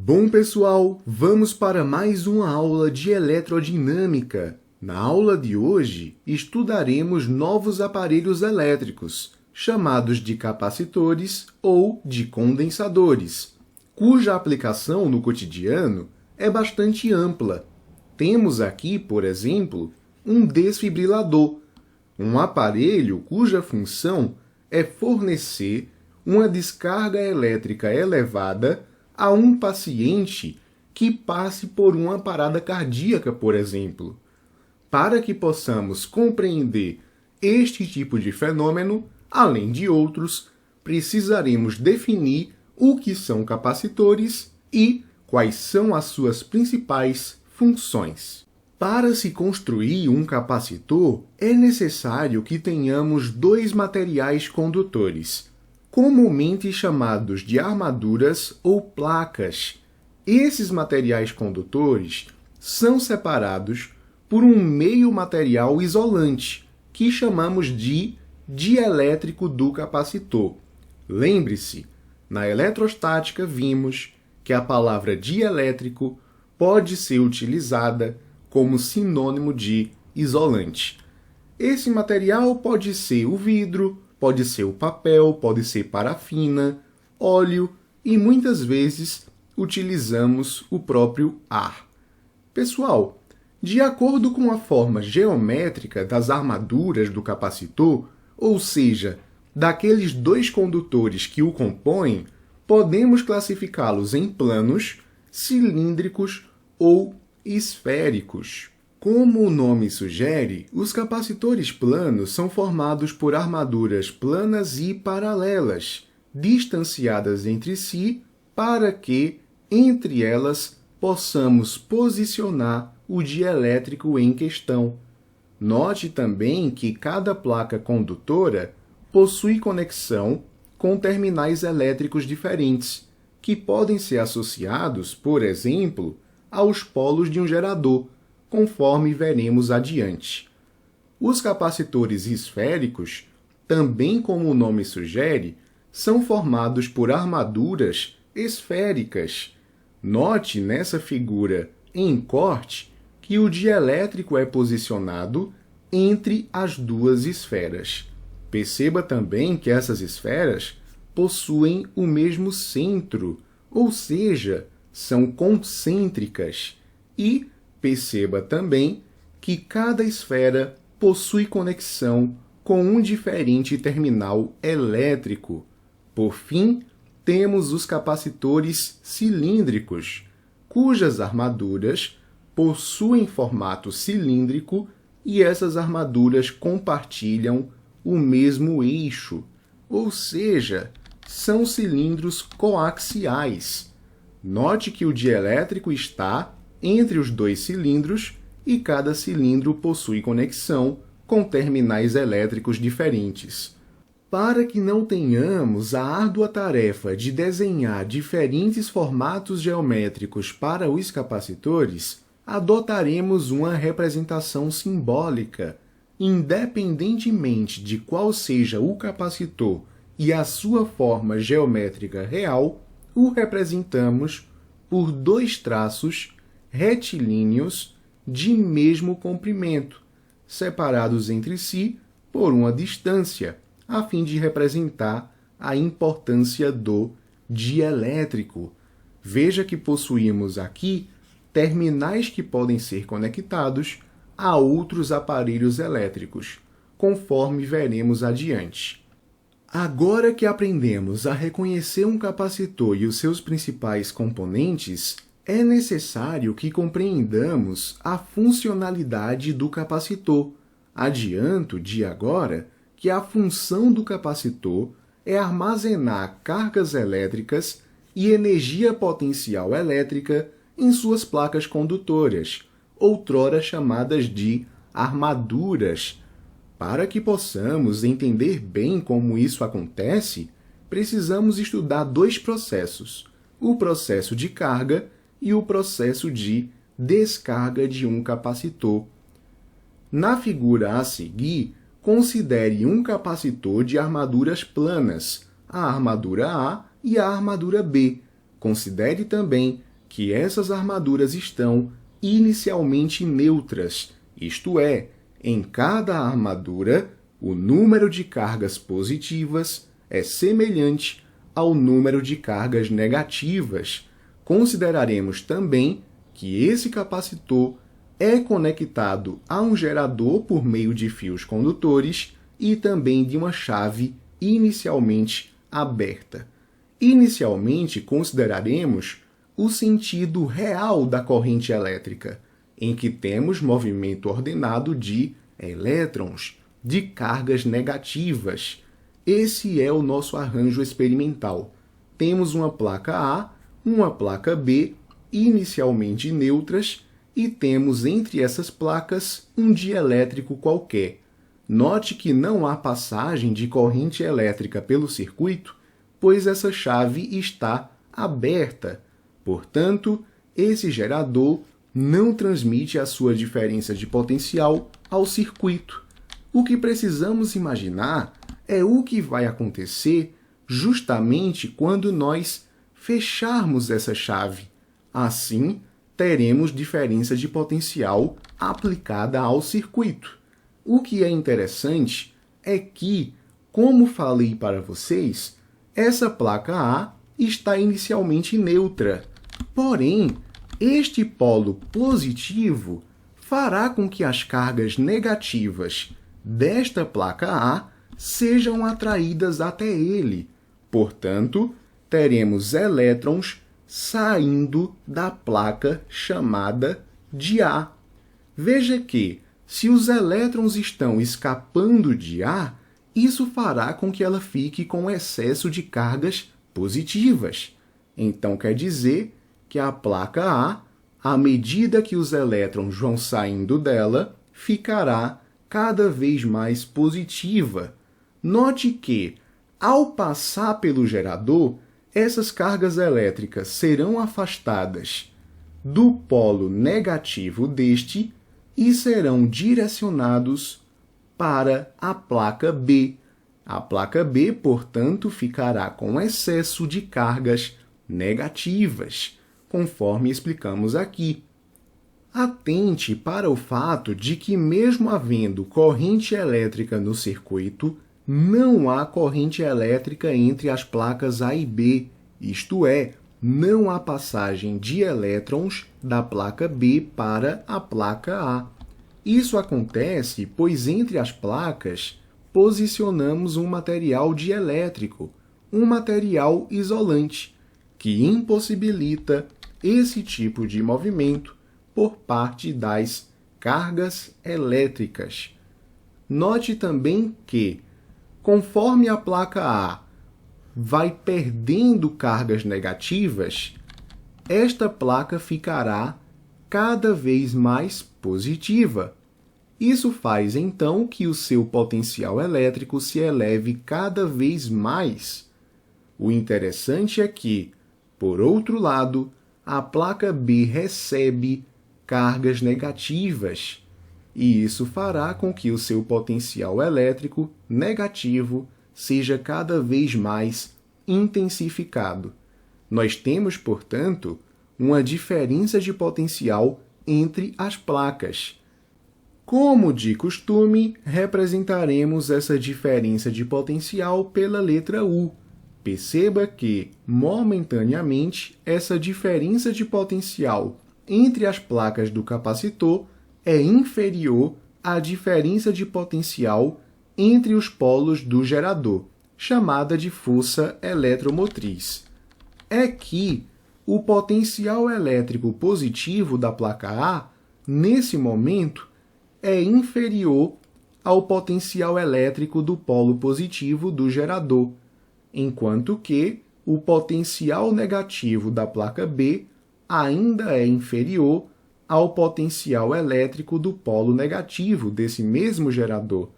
Bom, pessoal, vamos para mais uma aula de eletrodinâmica. Na aula de hoje, estudaremos novos aparelhos elétricos, chamados de capacitores ou de condensadores, cuja aplicação no cotidiano é bastante ampla. Temos aqui, por exemplo, um desfibrilador, um aparelho cuja função é fornecer uma descarga elétrica elevada a um paciente que passe por uma parada cardíaca, por exemplo. Para que possamos compreender este tipo de fenômeno, além de outros, precisaremos definir o que são capacitores e quais são as suas principais funções. Para se construir um capacitor, é necessário que tenhamos dois materiais condutores, comumente chamados de armaduras ou placas. Esses materiais condutores são separados por um meio material isolante, que chamamos de dielétrico do capacitor. Lembre-se, na eletrostática vimos que a palavra dielétrico pode ser utilizada como sinônimo de isolante. Esse material pode ser o vidro, pode ser o papel, pode ser parafina, óleo e muitas vezes utilizamos o próprio ar. Pessoal, de acordo com a forma geométrica das armaduras do capacitor, ou seja, daqueles dois condutores que o compõem, podemos classificá-los em planos, cilíndricos ou esféricos. Como o nome sugere, os capacitores planos são formados por armaduras planas e paralelas, distanciadas entre si, para que, entre elas, possamos posicionar o dielétrico em questão. Note também que cada placa condutora possui conexão com terminais elétricos diferentes, que podem ser associados, por exemplo, aos polos de um gerador, conforme veremos adiante. Os capacitores esféricos, também como o nome sugere, são formados por armaduras esféricas. Note nessa figura em corte que o dielétrico é posicionado entre as duas esferas. Perceba também que essas esferas possuem o mesmo centro, ou seja, são concêntricas, e perceba também que cada esfera possui conexão com um diferente terminal elétrico. Por fim, temos os capacitores cilíndricos, cujas armaduras possuem formato cilíndrico e essas armaduras compartilham o mesmo eixo, ou seja, são cilindros coaxiais. Note que o dielétrico está entre os dois cilindros e cada cilindro possui conexão com terminais elétricos diferentes. Para que não tenhamos a árdua tarefa de desenhar diferentes formatos geométricos para os capacitores, adotaremos uma representação simbólica. Independentemente de qual seja o capacitor e a sua forma geométrica real, o representamos por dois traços retilíneos de mesmo comprimento, separados entre si por uma distância, a fim de representar a importância do dielétrico. Veja que possuímos aqui terminais que podem ser conectados a outros aparelhos elétricos, conforme veremos adiante. Agora que aprendemos a reconhecer um capacitor e os seus principais componentes, é necessário que compreendamos a funcionalidade do capacitor. Adianto de agora que a função do capacitor é armazenar cargas elétricas e energia potencial elétrica em suas placas condutoras, outrora chamadas de armaduras. Para que possamos entender bem como isso acontece, precisamos estudar dois processos, o processo de carga e o processo de descarga de um capacitor. Na figura a seguir, considere um capacitor de armaduras planas, a armadura A e a armadura B. Considere também que essas armaduras estão inicialmente neutras, isto é, em cada armadura, o número de cargas positivas é semelhante ao número de cargas negativas. Consideraremos também que esse capacitor é conectado a um gerador por meio de fios condutores e também de uma chave inicialmente aberta. Inicialmente, consideraremos o sentido real da corrente elétrica, em que temos movimento ordenado de elétrons, de cargas negativas. Esse é o nosso arranjo experimental. Temos uma placa A, uma placa B, inicialmente neutras, e temos entre essas placas um dielétrico qualquer. Note que não há passagem de corrente elétrica pelo circuito, pois essa chave está aberta. Portanto, esse gerador não transmite a sua diferença de potencial ao circuito. O que precisamos imaginar é o que vai acontecer justamente quando nós fecharmos essa chave. Assim, teremos diferença de potencial aplicada ao circuito. O que é interessante é que, como falei para vocês, essa placa A está inicialmente neutra. Porém, este polo positivo fará com que as cargas negativas desta placa A sejam atraídas até ele. Portanto, teremos elétrons saindo da placa chamada de A. Veja que, se os elétrons estão escapando de A, isso fará com que ela fique com excesso de cargas positivas. Então, quer dizer que a placa A, à medida que os elétrons vão saindo dela, ficará cada vez mais positiva. Note que, ao passar pelo gerador, essas cargas elétricas serão afastadas do polo negativo deste e serão direcionados para a placa B. A placa B, portanto, ficará com excesso de cargas negativas, conforme explicamos aqui. Atente para o fato de que, mesmo havendo corrente elétrica no circuito, não há corrente elétrica entre as placas A e B, isto é, não há passagem de elétrons da placa B para a placa A. Isso acontece pois entre as placas posicionamos um material dielétrico, um material isolante, que impossibilita esse tipo de movimento por parte das cargas elétricas. Note também que, conforme a placa A vai perdendo cargas negativas, esta placa ficará cada vez mais positiva. Isso faz, então, que o seu potencial elétrico se eleve cada vez mais. O interessante é que, por outro lado, a placa B recebe cargas negativas, e isso fará com que o seu potencial elétrico negativo seja cada vez mais intensificado. Nós temos, portanto, uma diferença de potencial entre as placas. Como de costume, representaremos essa diferença de potencial pela letra U. Perceba que, momentaneamente, essa diferença de potencial entre as placas do capacitor é inferior à diferença de potencial entre os polos do gerador, chamada de força eletromotriz. É que o potencial elétrico positivo da placa A, nesse momento, é inferior ao potencial elétrico do polo positivo do gerador, enquanto que o potencial negativo da placa B ainda é inferior ao potencial elétrico do polo negativo desse mesmo gerador.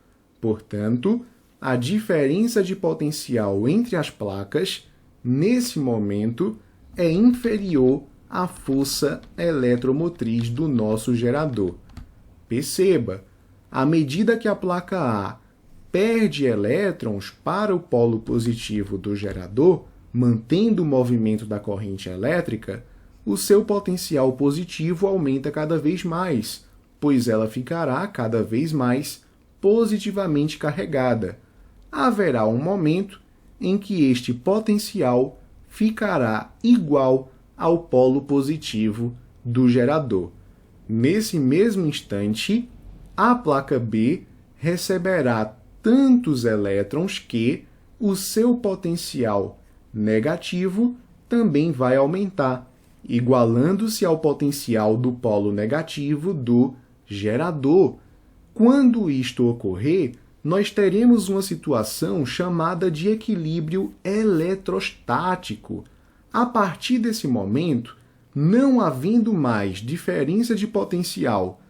Portanto, a diferença de potencial entre as placas, nesse momento, é inferior à força eletromotriz do nosso gerador. Perceba, à medida que a placa A perde elétrons para o polo positivo do gerador, mantendo o movimento da corrente elétrica, o seu potencial positivo aumenta cada vez mais, pois ela ficará cada vez mais positivamente carregada. Haverá um momento em que este potencial ficará igual ao polo positivo do gerador. Nesse mesmo instante, a placa B receberá tantos elétrons que o seu potencial negativo também vai aumentar, igualando-se ao potencial do polo negativo do gerador. Quando isto ocorrer, nós teremos uma situação chamada de equilíbrio eletrostático. A partir desse momento, não havendo mais diferença de potencial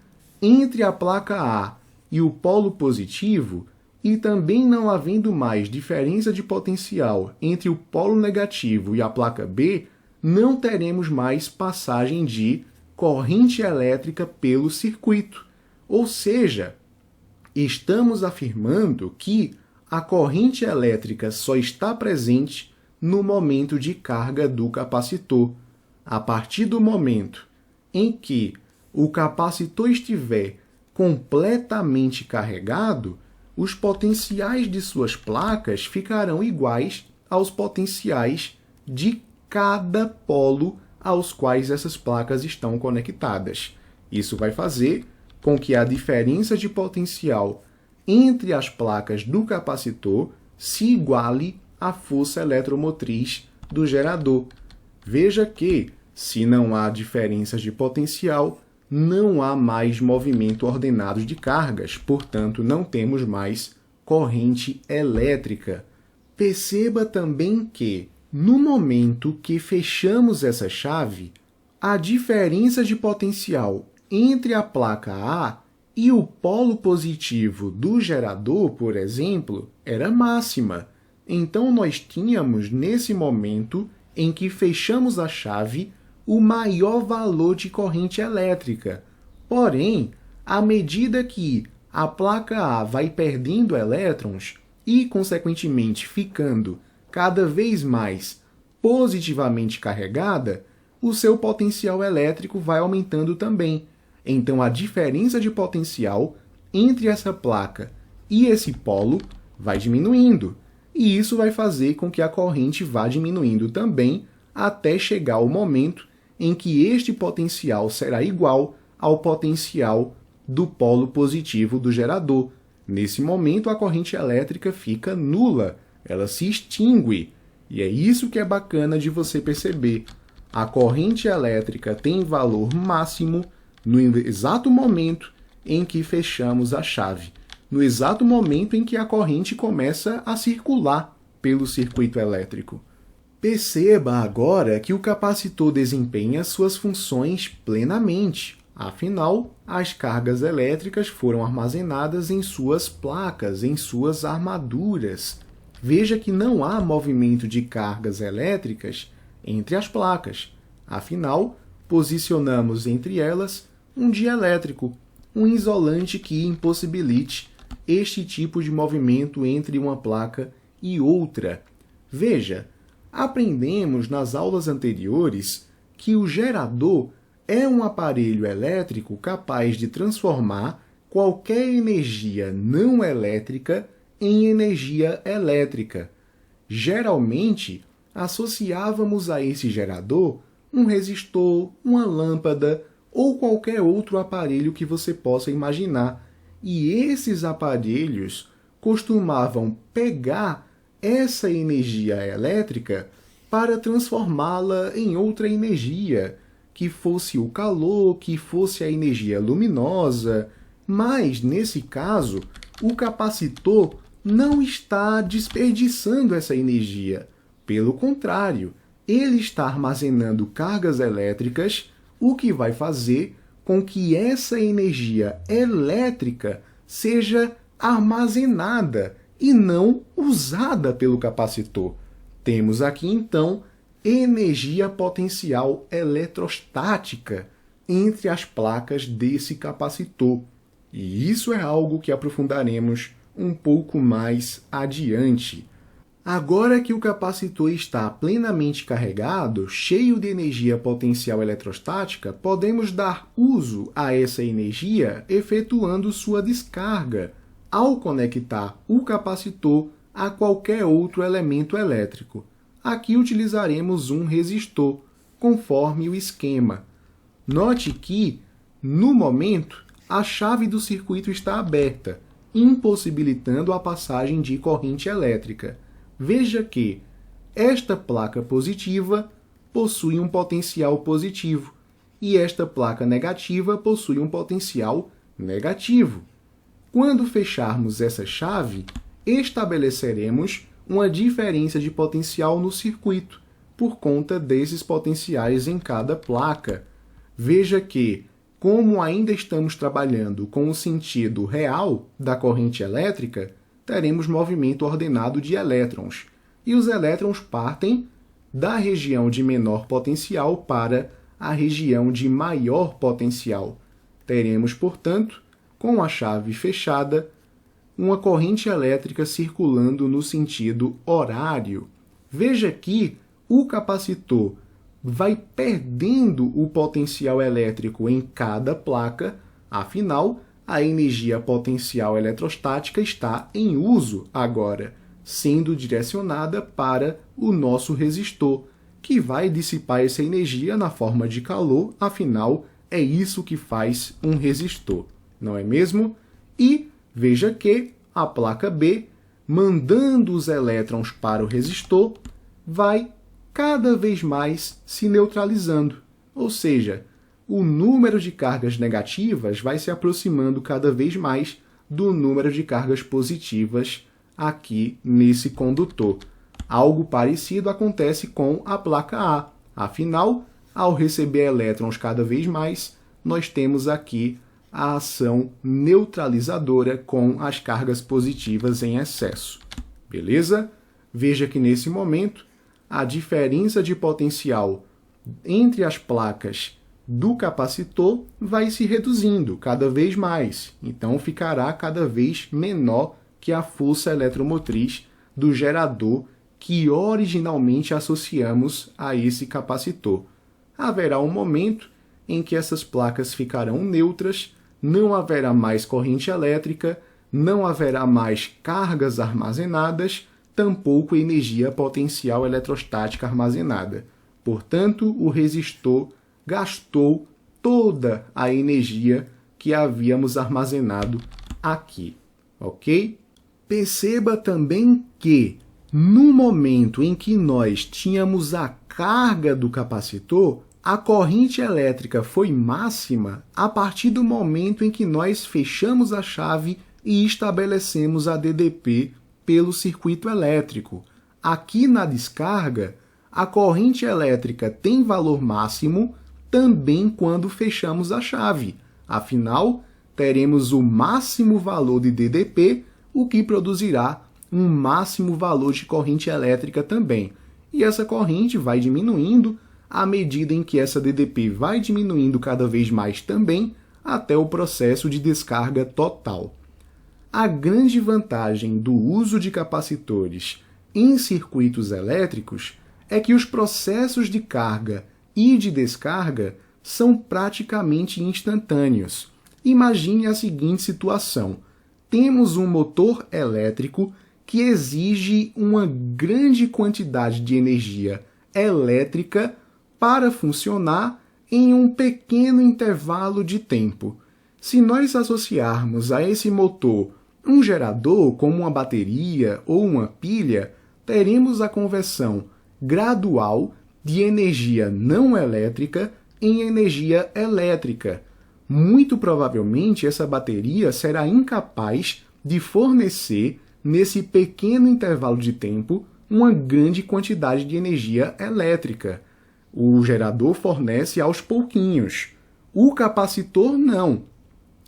entre a placa A e o polo positivo, e também não havendo mais diferença de potencial entre o polo negativo e a placa B, não teremos mais passagem de corrente elétrica pelo circuito. Ou seja, estamos afirmando que a corrente elétrica só está presente no momento de carga do capacitor. A partir do momento em que o capacitor estiver completamente carregado, os potenciais de suas placas ficarão iguais aos potenciais de cada polo aos quais essas placas estão conectadas. Isso vai fazer com que a diferença de potencial entre as placas do capacitor se iguale à força eletromotriz do gerador. Veja que, se não há diferenças de potencial, não há mais movimento ordenado de cargas, portanto, não temos mais corrente elétrica. Perceba também que, no momento que fechamos essa chave, a diferença de potencial entre a placa A e o polo positivo do gerador, por exemplo, era máxima. Então, nós tínhamos, nesse momento em que fechamos a chave, o maior valor de corrente elétrica. Porém, à medida que a placa A vai perdendo elétrons e, consequentemente, ficando cada vez mais positivamente carregada, o seu potencial elétrico vai aumentando também. Então, a diferença de potencial entre essa placa e esse polo vai diminuindo. E isso vai fazer com que a corrente vá diminuindo também até chegar ao momento em que este potencial será igual ao potencial do polo positivo do gerador. Nesse momento, a corrente elétrica fica nula, ela se extingue. E é isso que é bacana de você perceber. A corrente elétrica tem valor máximo no exato momento em que fechamos a chave, no exato momento em que a corrente começa a circular pelo circuito elétrico. Perceba agora que o capacitor desempenha suas funções plenamente. Afinal, as cargas elétricas foram armazenadas em suas placas, em suas armaduras. Veja que não há movimento de cargas elétricas entre as placas. Afinal, posicionamos entre elas um dielétrico, um isolante que impossibilite este tipo de movimento entre uma placa e outra. Veja, aprendemos nas aulas anteriores que o gerador é um aparelho elétrico capaz de transformar qualquer energia não elétrica em energia elétrica. Geralmente, associávamos a esse gerador um resistor, uma lâmpada ou qualquer outro aparelho que você possa imaginar. E esses aparelhos costumavam pegar essa energia elétrica para transformá-la em outra energia, que fosse o calor, que fosse a energia luminosa. Mas, nesse caso, o capacitor não está desperdiçando essa energia. Pelo contrário, ele está armazenando cargas elétricas, o que vai fazer com que essa energia elétrica seja armazenada e não usada pelo capacitor. Temos aqui, então, energia potencial eletrostática entre as placas desse capacitor. E isso é algo que aprofundaremos um pouco mais adiante. Agora que o capacitor está plenamente carregado, cheio de energia potencial eletrostática, podemos dar uso a essa energia efetuando sua descarga, ao conectar o capacitor a qualquer outro elemento elétrico. Aqui utilizaremos um resistor, conforme o esquema. Note que, no momento, a chave do circuito está aberta, impossibilitando a passagem de corrente elétrica. Veja que esta placa positiva possui um potencial positivo e esta placa negativa possui um potencial negativo. Quando fecharmos essa chave, estabeleceremos uma diferença de potencial no circuito, por conta desses potenciais em cada placa. Veja que, como ainda estamos trabalhando com o sentido real da corrente elétrica, teremos movimento ordenado de elétrons, e os elétrons partem da região de menor potencial para a região de maior potencial. Teremos, portanto, com a chave fechada, uma corrente elétrica circulando no sentido horário. Veja que o capacitor vai perdendo o potencial elétrico em cada placa, afinal, a energia potencial eletrostática está em uso agora, sendo direcionada para o nosso resistor, que vai dissipar essa energia na forma de calor, afinal, é isso que faz um resistor, não é mesmo? E veja que a placa B, mandando os elétrons para o resistor, vai cada vez mais se neutralizando, ou seja, o número de cargas negativas vai se aproximando cada vez mais do número de cargas positivas aqui nesse condutor. Algo parecido acontece com a placa A. Afinal, ao receber elétrons cada vez mais, nós temos aqui a ação neutralizadora com as cargas positivas em excesso. Beleza? Veja que nesse momento, a diferença de potencial entre as placas do capacitor vai se reduzindo cada vez mais, então ficará cada vez menor que a força eletromotriz do gerador que originalmente associamos a esse capacitor. Haverá um momento em que essas placas ficarão neutras, não haverá mais corrente elétrica, não haverá mais cargas armazenadas, tampouco energia potencial eletrostática armazenada. Portanto, o resistor gastou toda a energia que havíamos armazenado aqui, ok? Perceba também que, no momento em que nós tínhamos a carga do capacitor, a corrente elétrica foi máxima a partir do momento em que nós fechamos a chave e estabelecemos a DDP pelo circuito elétrico. Aqui na descarga, a corrente elétrica tem valor máximo também quando fechamos a chave. Afinal, teremos o máximo valor de DDP, o que produzirá um máximo valor de corrente elétrica também. E essa corrente vai diminuindo à medida em que essa DDP vai diminuindo cada vez mais também, até o processo de descarga total. A grande vantagem do uso de capacitores em circuitos elétricos é que os processos de carga e de descarga são praticamente instantâneos. Imagine a seguinte situação. Temos um motor elétrico que exige uma grande quantidade de energia elétrica para funcionar em um pequeno intervalo de tempo. Se nós associarmos a esse motor um gerador, como uma bateria ou uma pilha, teremos a conversão gradual de energia não elétrica em energia elétrica. Muito provavelmente, essa bateria será incapaz de fornecer, nesse pequeno intervalo de tempo, uma grande quantidade de energia elétrica. O gerador fornece aos pouquinhos. O capacitor não.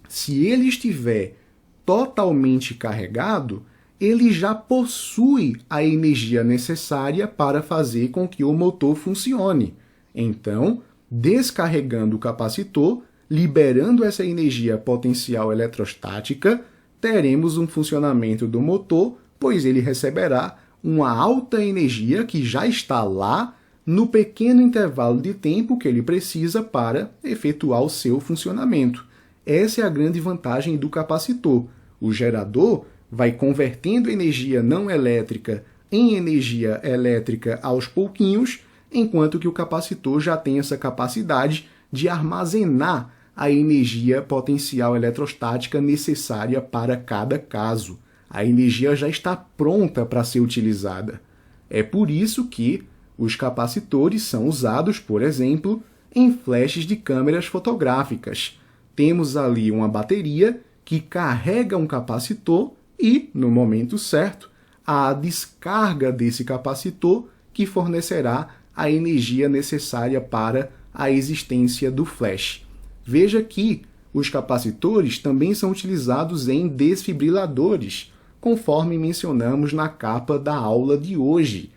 Se ele estiver totalmente carregado, ele já possui a energia necessária para fazer com que o motor funcione. Então, descarregando o capacitor, liberando essa energia potencial eletrostática, teremos um funcionamento do motor, pois ele receberá uma alta energia que já está lá no pequeno intervalo de tempo que ele precisa para efetuar o seu funcionamento. Essa é a grande vantagem do capacitor. O gerador vai convertendo energia não elétrica em energia elétrica aos pouquinhos, enquanto que o capacitor já tem essa capacidade de armazenar a energia potencial eletrostática necessária para cada caso. A energia já está pronta para ser utilizada. É por isso que os capacitores são usados, por exemplo, em flashes de câmeras fotográficas. Temos ali uma bateria que carrega um capacitor e, no momento certo, a descarga desse capacitor que fornecerá a energia necessária para a existência do flash. Veja que os capacitores também são utilizados em desfibriladores, conforme mencionamos na capa da aula de hoje.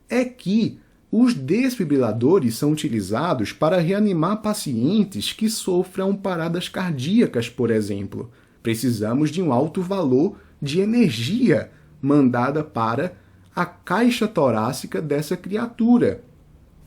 É que os desfibriladores são utilizados para reanimar pacientes que sofram paradas cardíacas, por exemplo. Precisamos de um alto valor de energia mandada para a caixa torácica dessa criatura.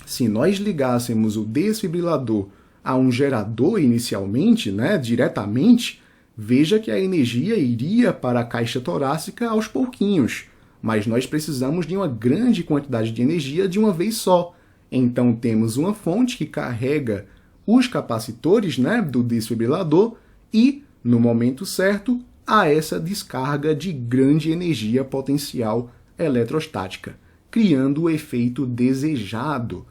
Se nós ligássemos o desfibrilador a um gerador inicialmente, diretamente, veja que a energia iria para a caixa torácica aos pouquinhos, mas nós precisamos de uma grande quantidade de energia de uma vez só. Então temos uma fonte que carrega os capacitores do desfibrilador e, no momento certo, há essa descarga de grande energia potencial eletrostática, criando o efeito desejado.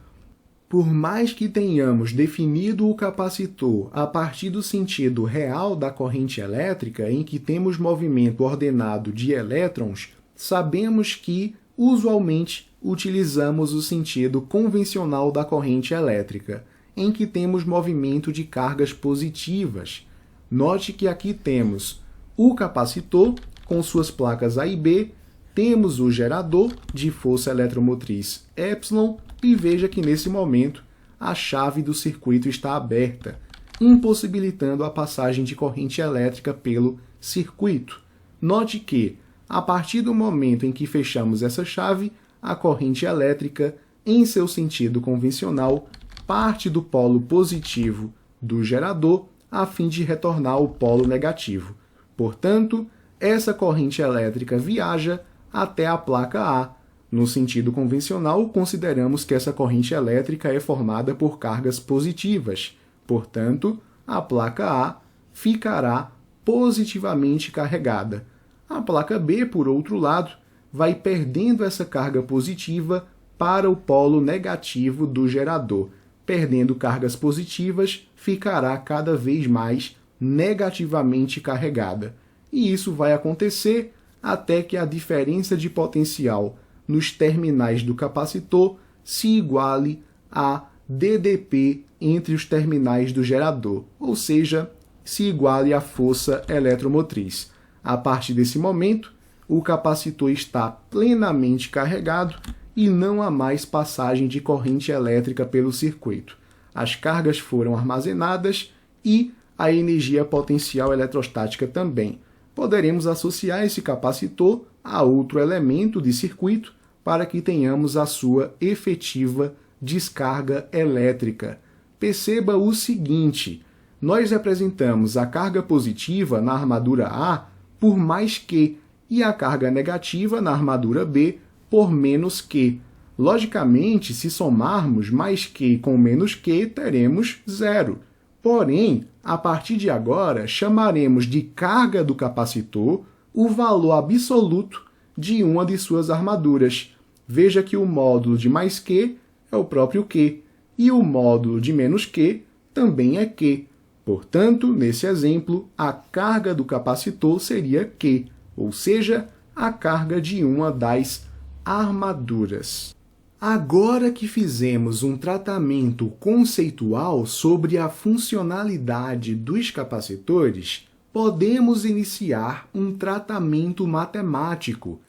Por mais que tenhamos definido o capacitor a partir do sentido real da corrente elétrica, em que temos movimento ordenado de elétrons, sabemos que, usualmente, utilizamos o sentido convencional da corrente elétrica, em que temos movimento de cargas positivas. Note que aqui temos o capacitor com suas placas A e B, temos o gerador de força eletromotriz epsilon, e veja que nesse momento a chave do circuito está aberta, impossibilitando a passagem de corrente elétrica pelo circuito. Note que, a partir do momento em que fechamos essa chave, a corrente elétrica, em seu sentido convencional, parte do polo positivo do gerador a fim de retornar ao polo negativo. Portanto, essa corrente elétrica viaja até a placa A. No sentido convencional, consideramos que essa corrente elétrica é formada por cargas positivas. Portanto, a placa A ficará positivamente carregada. A placa B, por outro lado, vai perdendo essa carga positiva para o polo negativo do gerador. Perdendo cargas positivas, ficará cada vez mais negativamente carregada. E isso vai acontecer até que a diferença de potencial nos terminais do capacitor se iguale a DDP entre os terminais do gerador, ou seja, se iguale à força eletromotriz. A partir desse momento, o capacitor está plenamente carregado e não há mais passagem de corrente elétrica pelo circuito. As cargas foram armazenadas e a energia potencial eletrostática também. Poderemos associar esse capacitor a outro elemento de circuito para que tenhamos a sua efetiva descarga elétrica. Perceba o seguinte: nós representamos a carga positiva na armadura A por mais Q e a carga negativa na armadura B por menos Q. Logicamente, se somarmos mais Q com menos Q, teremos zero. Porém, a partir de agora, chamaremos de carga do capacitor o valor absoluto de uma de suas armaduras. Veja que o módulo de mais Q é o próprio Q, e o módulo de menos Q também é Q. Portanto, nesse exemplo, a carga do capacitor seria Q, ou seja, a carga de uma das armaduras. Agora que fizemos um tratamento conceitual sobre a funcionalidade dos capacitores, podemos iniciar um tratamento matemático,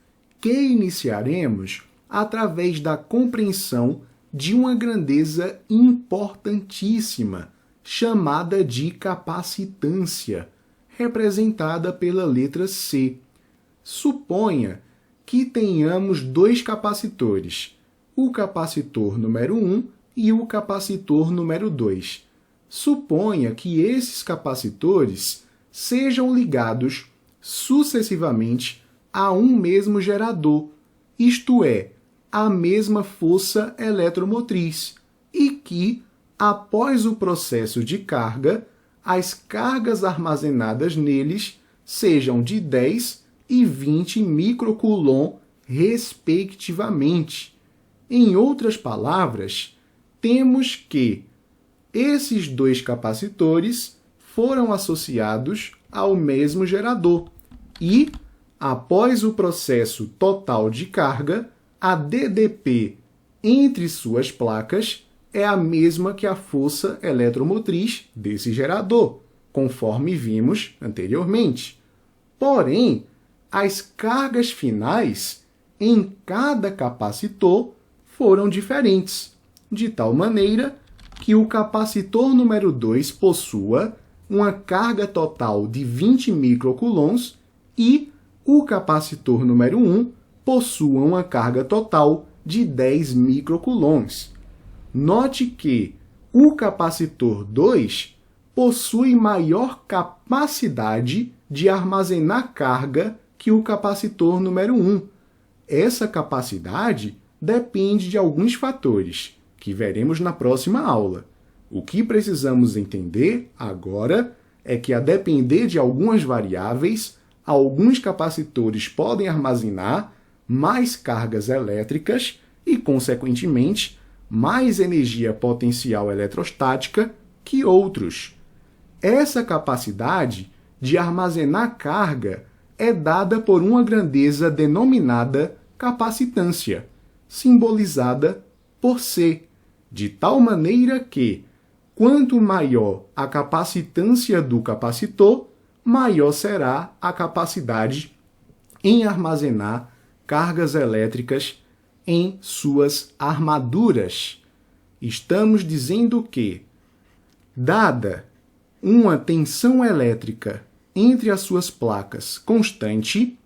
que iniciaremos através da compreensão de uma grandeza importantíssima, chamada de capacitância, representada pela letra C. Suponha que tenhamos dois capacitores, o capacitor número 1 e o capacitor número 2. Suponha que esses capacitores sejam ligados sucessivamente a um mesmo gerador, isto é, a mesma força eletromotriz, e que, após o processo de carga, as cargas armazenadas neles sejam de 10 e 20 microcoulomb, respectivamente. Em outras palavras, temos que esses dois capacitores foram associados ao mesmo gerador e, após o processo total de carga, a DDP entre suas placas é a mesma que a força eletromotriz desse gerador, conforme vimos anteriormente. Porém, as cargas finais em cada capacitor foram diferentes, de tal maneira que o capacitor número 2 possua uma carga total de 20 microcoulombs e o capacitor número 1 possua uma carga total de 10 microcoulombs. Note que o capacitor 2 possui maior capacidade de armazenar carga que o capacitor número 1. Essa capacidade depende de alguns fatores, que veremos na próxima aula. O que precisamos entender agora é que, a depender de algumas variáveis, alguns capacitores podem armazenar mais cargas elétricas e, consequentemente, mais energia potencial eletrostática que outros. Essa capacidade de armazenar carga é dada por uma grandeza denominada capacitância, simbolizada por C, de tal maneira que, quanto maior a capacitância do capacitor, maior será a capacidade em armazenar cargas elétricas em suas armaduras. Estamos dizendo que, dada uma tensão elétrica entre as suas placas constante,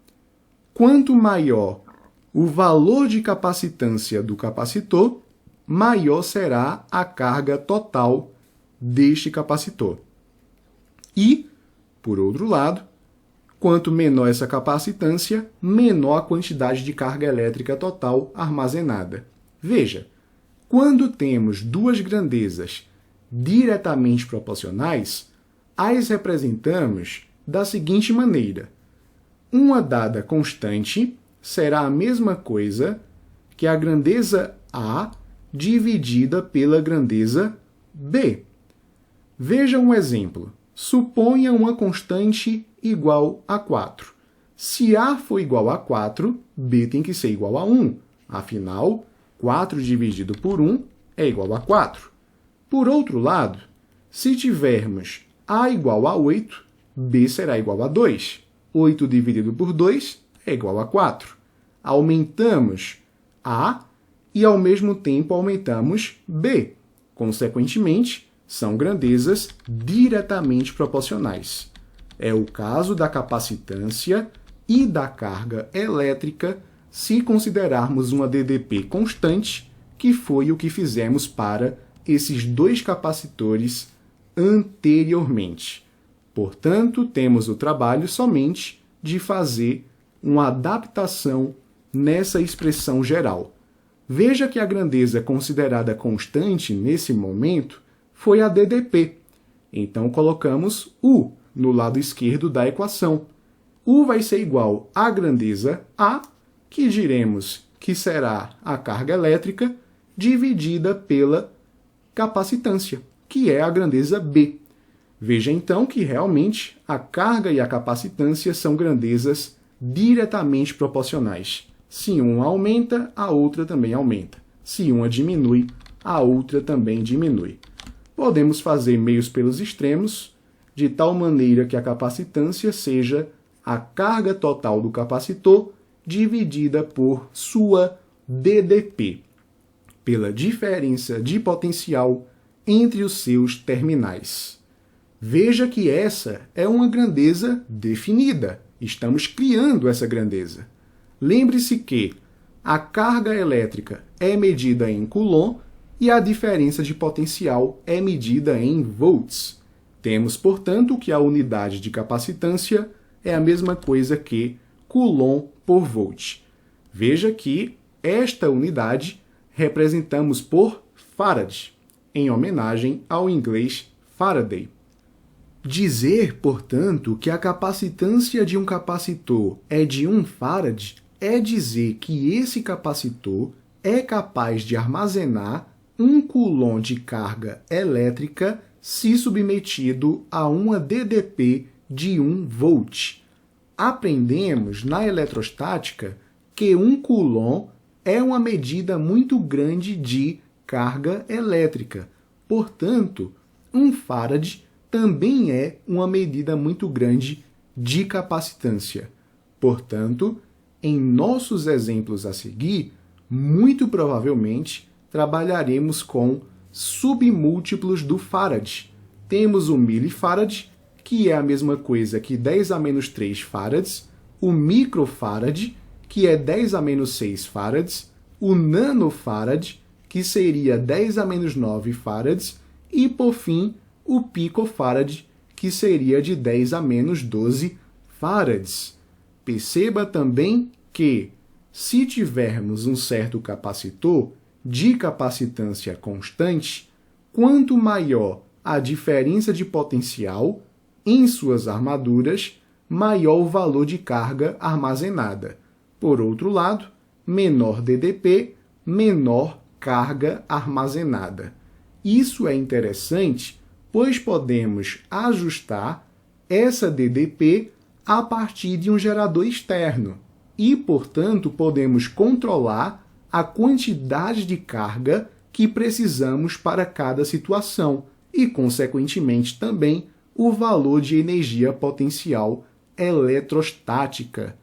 quanto maior o valor de capacitância do capacitor, maior será a carga total deste capacitor. E, por outro lado, quanto menor essa capacitância, menor a quantidade de carga elétrica total armazenada. Veja, quando temos duas grandezas diretamente proporcionais, as representamos da seguinte maneira. Uma dada constante será a mesma coisa que a grandeza A dividida pela grandeza B. Veja um exemplo. Suponha uma constante igual a 4. Se A for igual a 4, B tem que ser igual a 1. Afinal, 4 dividido por 1 é igual a 4. Por outro lado, se tivermos A igual a 8, B será igual a 2. 8 dividido por 2 é igual a 4. Aumentamos A e, ao mesmo tempo, aumentamos B. Consequentemente, são grandezas diretamente proporcionais. É o caso da capacitância e da carga elétrica se considerarmos uma DDP constante, que foi o que fizemos para esses dois capacitores anteriormente. Portanto, temos o trabalho somente de fazer uma adaptação nessa expressão geral. Veja que a grandeza considerada constante nesse momento foi a DDP. Então, colocamos U no lado esquerdo da equação. U vai ser igual à grandeza A, que diremos que será a carga elétrica, dividida pela capacitância, que é a grandeza B. Veja então que realmente a carga e a capacitância são grandezas diretamente proporcionais. Se uma aumenta, a outra também aumenta. Se uma diminui, a outra também diminui. Podemos fazer meios pelos extremos, de tal maneira que a capacitância seja a carga total do capacitor dividida por sua DDP, pela diferença de potencial entre os seus terminais. Veja que essa é uma grandeza definida. Estamos criando essa grandeza. Lembre-se que a carga elétrica é medida em coulomb e a diferença de potencial é medida em volts. Temos, portanto, que a unidade de capacitância é a mesma coisa que coulomb por volt. Veja que esta unidade representamos por farad, em homenagem ao inglês Faraday. Dizer, portanto, que a capacitância de um capacitor é de 1 farad é dizer que esse capacitor é capaz de armazenar 1 coulomb de carga elétrica se submetido a uma DDP de 1 volt. Aprendemos na eletrostática que 1 coulomb é uma medida muito grande de carga elétrica. Portanto, 1 farad também é uma medida muito grande de capacitância. Portanto, em nossos exemplos a seguir, muito provavelmente trabalharemos com submúltiplos do farad. Temos o milifarad, que é a mesma coisa que 10 a menos 3 farads, o microfarad, que é 10 a menos 6 farads, o nanofarad, que seria 10 a menos 9 farads, e, por fim, o picofarad, que seria de 10 a menos 12 farads. Perceba também que, se tivermos um certo capacitor de capacitância constante, quanto maior a diferença de potencial em suas armaduras, maior o valor de carga armazenada. Por outro lado, menor DDP, menor carga armazenada. Isso é interessante, pois podemos ajustar essa DDP a partir de um gerador externo e, portanto, podemos controlar a quantidade de carga que precisamos para cada situação e, consequentemente, também o valor de energia potencial eletrostática.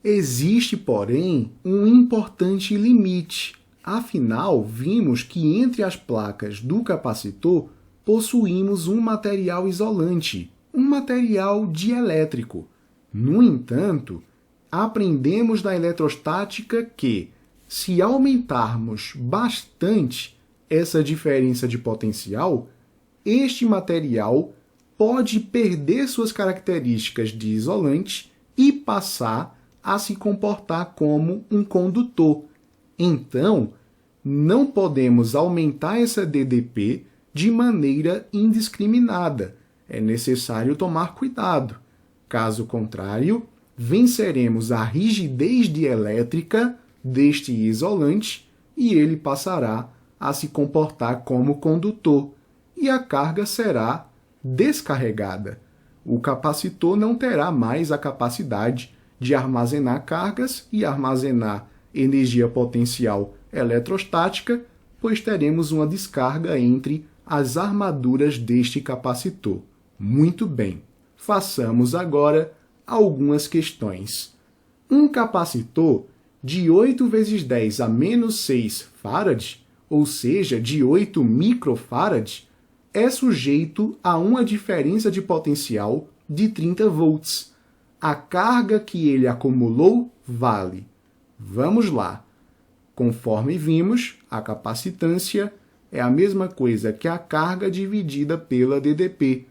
Existe, porém, um importante limite. Afinal, vimos que entre as placas do capacitor possuímos um material isolante, um material dielétrico. No entanto, aprendemos na eletrostática que, se aumentarmos bastante essa diferença de potencial, este material pode perder suas características de isolante e passar a se comportar como um condutor. Então, não podemos aumentar essa DDP de maneira indiscriminada. É necessário tomar cuidado. Caso contrário, venceremos a rigidez dielétrica deste isolante e ele passará a se comportar como condutor e a carga será descarregada. O capacitor não terá mais a capacidade de armazenar cargas e armazenar energia potencial eletrostática, pois teremos uma descarga entre as armaduras deste capacitor. Muito bem, façamos agora algumas questões. Um capacitor de 8 vezes 10 a menos 6 farad, ou seja, de 8 microfarad, é sujeito a uma diferença de potencial de 30 volts. A carga que ele acumulou vale. Vamos lá. Conforme vimos, a capacitância é a mesma coisa que a carga dividida pela DDP.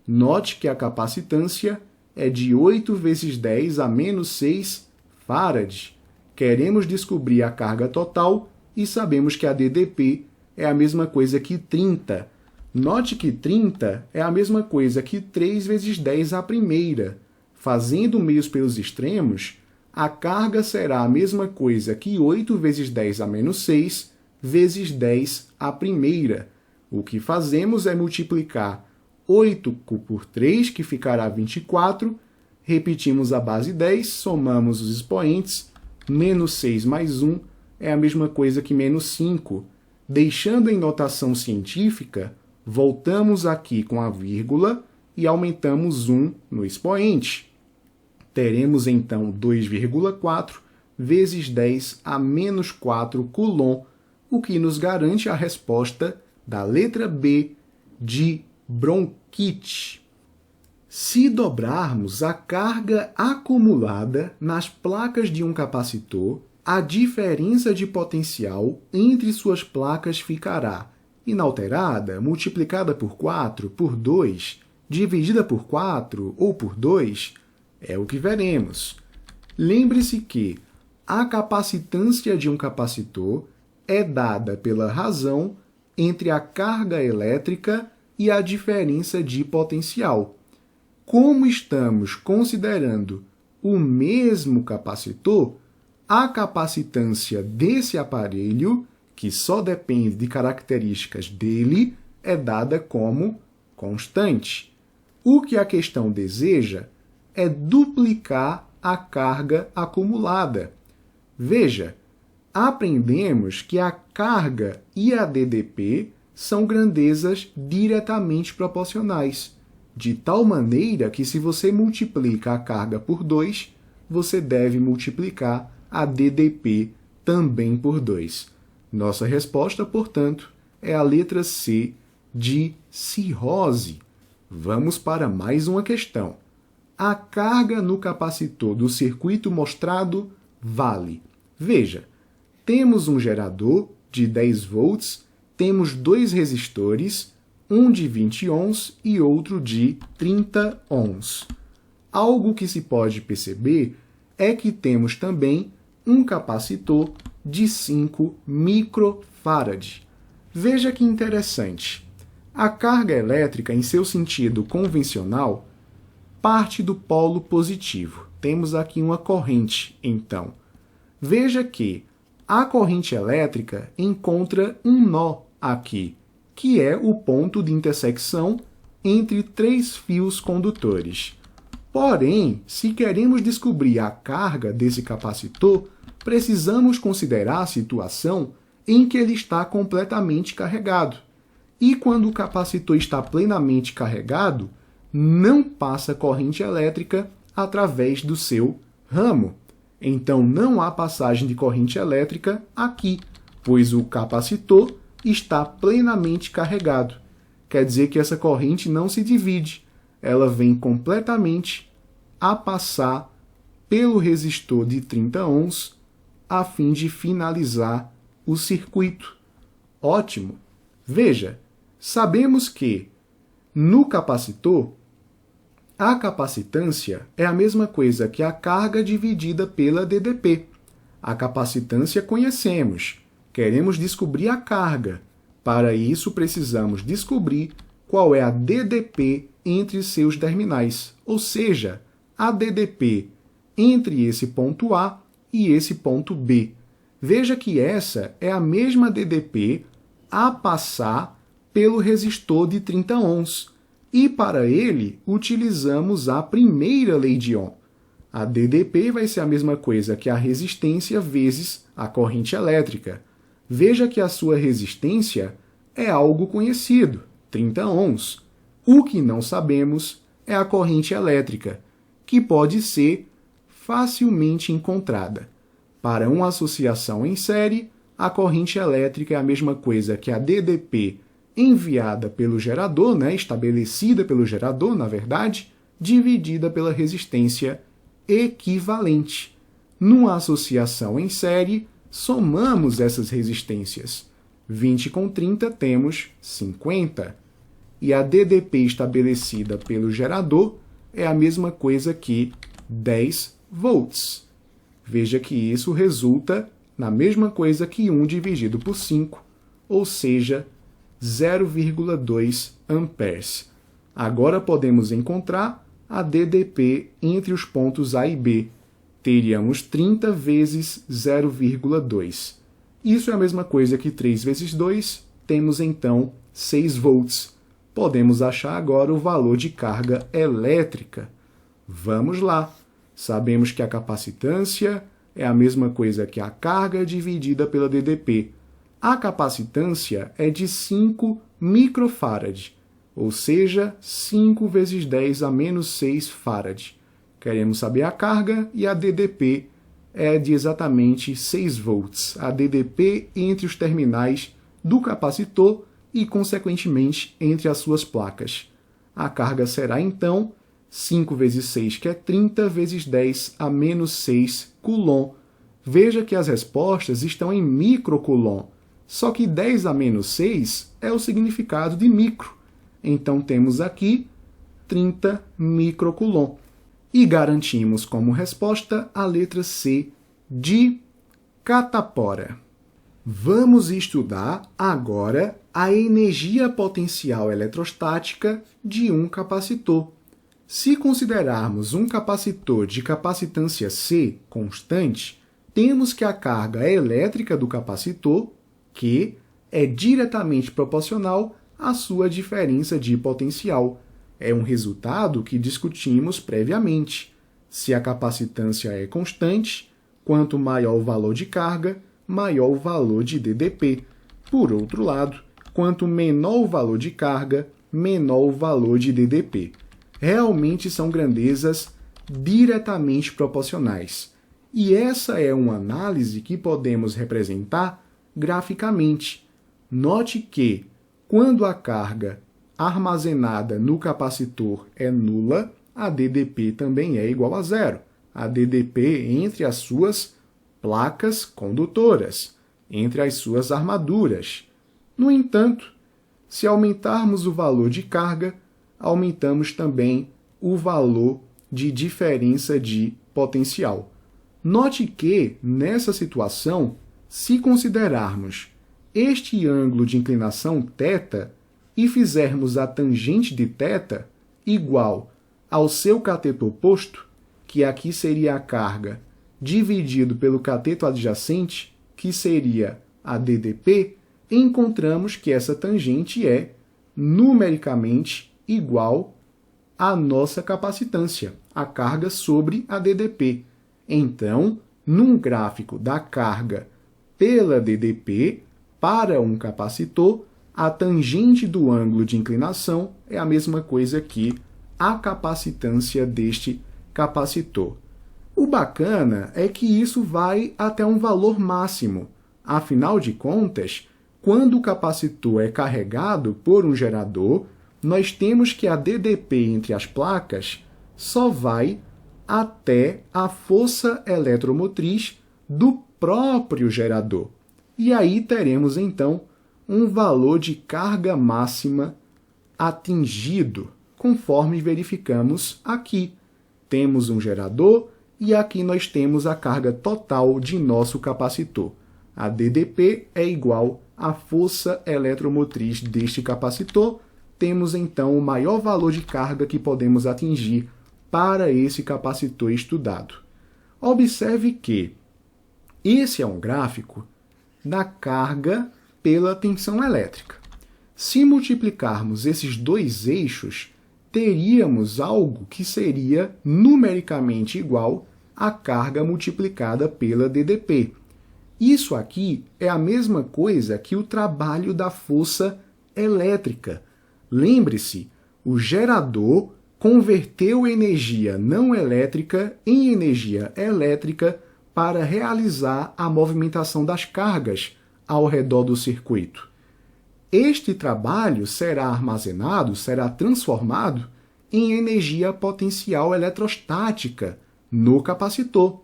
Note que a capacitância é de 8 vezes 10 a menos 6 farad. Queremos descobrir a carga total e sabemos que a DDP é a mesma coisa que 30. Note que 30 é a mesma coisa que 3 vezes 10 à primeira. Fazendo meios pelos extremos, a carga será a mesma coisa que 8 vezes 10 a menos 6 vezes 10 à primeira. O que fazemos é multiplicar 8 por 3, que ficará 24. Repetimos a base 10, somamos os expoentes. Menos 6 mais 1 é a mesma coisa que menos 5. Deixando em notação científica, voltamos aqui com a vírgula e aumentamos 1 no expoente. Teremos então 2,4 vezes 10 a menos 4 coulomb, o que nos garante a resposta da letra B de bronquite. Se dobrarmos a carga acumulada nas placas de um capacitor, a diferença de potencial entre suas placas ficará inalterada, multiplicada por 4, por 2, dividida por 4 ou por 2, é o que veremos. Lembre-se que a capacitância de um capacitor é dada pela razão entre a carga elétrica e a diferença de potencial. Como estamos considerando o mesmo capacitor, a capacitância desse aparelho, que só depende de características dele, é dada como constante. O que a questão deseja é duplicar a carga acumulada. Veja, aprendemos que a carga e a DDP são grandezas diretamente proporcionais, de tal maneira que se você multiplica a carga por 2, você deve multiplicar a DDP também por 2. Nossa resposta, portanto, é a letra C de cirrose. Vamos para mais uma questão. A carga no capacitor do circuito mostrado vale. Veja, temos um gerador de 10 volts, temos dois resistores, um de 20 ohms e outro de 30 ohms. Algo que se pode perceber é que temos também um capacitor de 5 microfarad. Veja que interessante. A carga elétrica, em seu sentido convencional, parte do polo positivo. Temos aqui uma corrente, então. Veja que a corrente elétrica encontra um nó aqui, que é o ponto de intersecção entre três fios condutores. Porém, se queremos descobrir a carga desse capacitor, precisamos considerar a situação em que ele está completamente carregado. E quando o capacitor está plenamente carregado, não passa corrente elétrica através do seu ramo. Então, não há passagem de corrente elétrica aqui, pois o capacitor está plenamente carregado. Quer dizer que essa corrente não se divide, ela vem completamente a passar pelo resistor de 30 ohms a fim de finalizar o circuito. Ótimo! Veja, sabemos que no capacitor, a capacitância é a mesma coisa que a carga dividida pela DDP. A capacitância conhecemos. Queremos descobrir a carga. Para isso, precisamos descobrir qual é a DDP entre seus terminais, ou seja, a DDP entre esse ponto A e esse ponto B. Veja que essa é a mesma DDP a passar pelo resistor de 30 ohms. E para ele, utilizamos a primeira lei de Ohm. A DDP vai ser a mesma coisa que a resistência vezes a corrente elétrica. Veja que a sua resistência é algo conhecido, 30 ohms. O que não sabemos é a corrente elétrica, que pode ser facilmente encontrada. Para uma associação em série, a corrente elétrica é a mesma coisa que a DDP enviada pelo gerador, estabelecida pelo gerador, na verdade, dividida pela resistência equivalente. Numa associação em série, somamos essas resistências. 20 com 30 temos 50. E a DDP estabelecida pelo gerador é a mesma coisa que 10 volts. Veja que isso resulta na mesma coisa que 1 dividido por 5, ou seja, 0,2 amperes. Agora podemos encontrar a DDP entre os pontos A e B. Teríamos 30 vezes 0,2. Isso é a mesma coisa que 3 vezes 2, temos então 6 volts. Podemos achar agora o valor de carga elétrica. Vamos lá. Sabemos que a capacitância é a mesma coisa que a carga dividida pela DDP. A capacitância é de 5 microfarad, ou seja, 5 vezes 10 a menos 6 farad. Queremos saber a carga e a DDP é de exatamente 6 volts. A DDP entre os terminais do capacitor e, consequentemente, entre as suas placas. A carga será, então, 5 vezes 6, que é 30, vezes 10 a menos 6 coulomb. Veja que as respostas estão em microcoulomb, só que 10 a menos 6 é o significado de micro. Então temos aqui 30 microcoulomb. E garantimos como resposta a letra C de catapora. Vamos estudar agora a energia potencial eletrostática de um capacitor. Se considerarmos um capacitor de capacitância C constante, temos que a carga elétrica do capacitor, Q, é diretamente proporcional à sua diferença de potencial. É um resultado que discutimos previamente. Se a capacitância é constante, quanto maior o valor de carga, maior o valor de DDP. Por outro lado, quanto menor o valor de carga, menor o valor de DDP. Realmente são grandezas diretamente proporcionais. E essa é uma análise que podemos representar graficamente. Note que, quando a carga armazenada no capacitor é nula, a DDP também é igual a zero. A DDP entre as suas placas condutoras, entre as suas armaduras. No entanto, se aumentarmos o valor de carga, aumentamos também o valor de diferença de potencial. Note que, nessa situação, se considerarmos este ângulo de inclinação θ e fizermos a tangente de θ igual ao seu cateto oposto, que aqui seria a carga, dividido pelo cateto adjacente, que seria a DDP, encontramos que essa tangente é numericamente igual à nossa capacitância, a carga sobre a DDP. Então, num gráfico da carga pela DDP para um capacitor, a tangente do ângulo de inclinação é a mesma coisa que a capacitância deste capacitor. O bacana é que isso vai até um valor máximo. Afinal de contas, quando o capacitor é carregado por um gerador, nós temos que a DDP entre as placas só vai até a força eletromotriz do próprio gerador. E aí teremos, então, um valor de carga máxima atingido, conforme verificamos aqui. Temos um gerador e aqui nós temos a carga total de nosso capacitor. A DDP é igual à força eletromotriz deste capacitor. Temos, então, o maior valor de carga que podemos atingir para esse capacitor estudado. Observe que esse é um gráfico da carga pela tensão elétrica. Se multiplicarmos esses dois eixos, teríamos algo que seria numericamente igual à carga multiplicada pela DDP. Isso aqui é a mesma coisa que o trabalho da força elétrica. Lembre-se, o gerador converteu energia não elétrica em energia elétrica para realizar a movimentação das cargas ao redor do circuito. Este trabalho será armazenado, será transformado em energia potencial eletrostática no capacitor.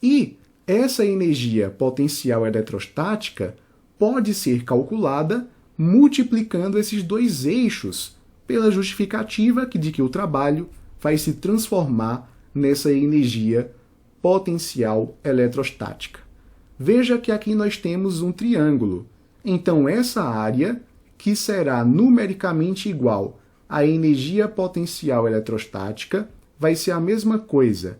E essa energia potencial eletrostática pode ser calculada multiplicando esses dois eixos pela justificativa de que o trabalho vai se transformar nessa energia potencial eletrostática. Veja que aqui nós temos um triângulo. Então, essa área, que será numericamente igual à energia potencial eletrostática, vai ser a mesma coisa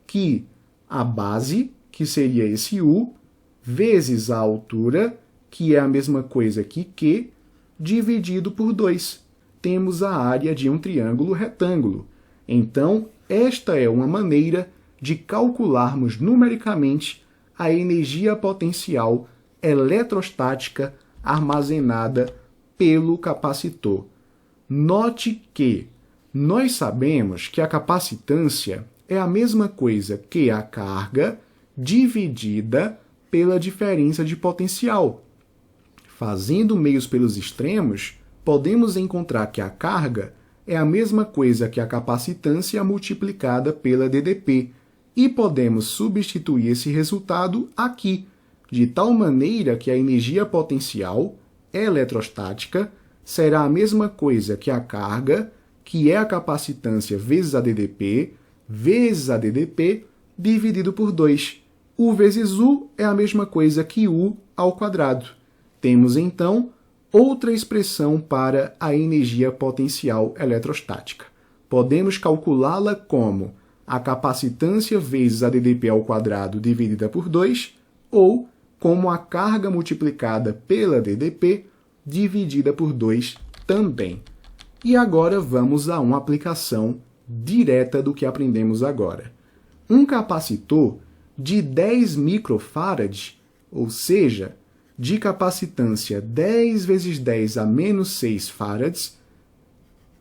que a base, que seria esse U, vezes a altura, que é a mesma coisa que Q, dividido por 2. Temos a área de um triângulo retângulo. Então, esta é uma maneira de calcularmos numericamente a energia potencial eletrostática armazenada pelo capacitor. Note que nós sabemos que a capacitância é a mesma coisa que a carga dividida pela diferença de potencial. Fazendo meios pelos extremos, podemos encontrar que a carga é a mesma coisa que a capacitância multiplicada pela ddP, e podemos substituir esse resultado aqui, de tal maneira que a energia potencial eletrostática será a mesma coisa que a carga, que é a capacitância vezes a ddP dividido por 2. U vezes U é a mesma coisa que U ao quadrado. Temos, então, outra expressão para a energia potencial eletrostática. Podemos calculá-la como a capacitância vezes a ddP ao quadrado dividida por 2, ou como a carga multiplicada pela ddP dividida por 2 também. E agora vamos a uma aplicação direta do que aprendemos agora. Um capacitor de 10 microfarad, ou seja, de capacitância 10 vezes 10 a menos 6 farads,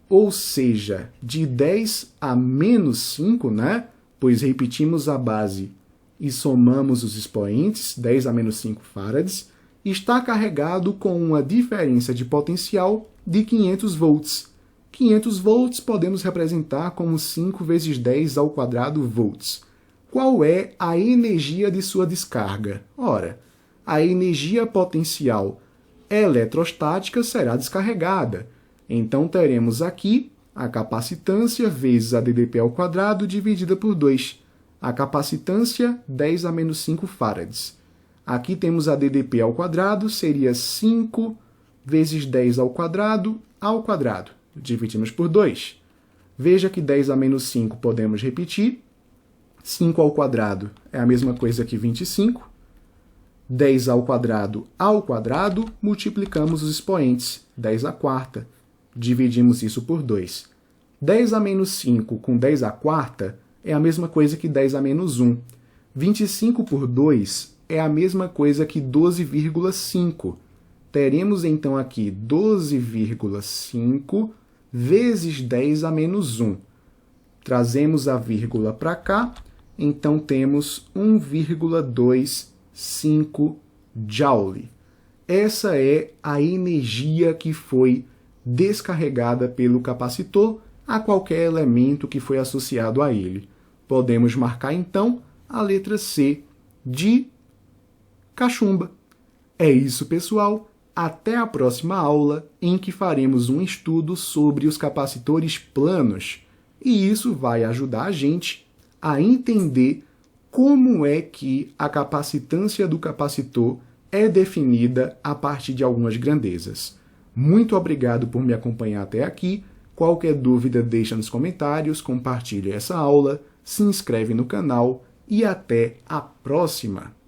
ou seja, de 10 a menos 5, né? Pois repetimos a base e somamos os expoentes, 10 a menos 5 farads, está carregado com uma diferença de potencial de 500 volts. 500 volts podemos representar como 5 vezes 10 ao quadrado volts. Qual é a energia de sua descarga? Ora, a energia potencial eletrostática será descarregada. Então, teremos aqui a capacitância vezes a ddP ao quadrado dividida por 2. A capacitância, 10 a menos 5 farads. Aqui temos a ddP ao quadrado, seria 5 vezes 10 ao quadrado. Dividimos por 2. Veja que 10 a menos 5 podemos repetir. 5 ao quadrado é a mesma coisa que 25. 10 ao quadrado, multiplicamos os expoentes. 10 à quarta. Dividimos isso por 2. 10 a menos 5 com 10 à quarta é a mesma coisa que 10 a menos 1. 25 por 2 é a mesma coisa que 12,5. Teremos então aqui 12,5 vezes 10 a menos 1. Trazemos a vírgula para cá, então temos 1,25 Joule. Essa é a energia que foi descarregada pelo capacitor a qualquer elemento que foi associado a ele. Podemos marcar, então, a letra C de cachumba. É isso, pessoal. Até a próxima aula, em que faremos um estudo sobre os capacitores planos. E isso vai ajudar a gente a entender como é que a capacitância do capacitor é definida a partir de algumas grandezas. Muito obrigado por me acompanhar até aqui. Qualquer dúvida, deixa nos comentários, compartilhe essa aula, se inscreve no canal e até a próxima!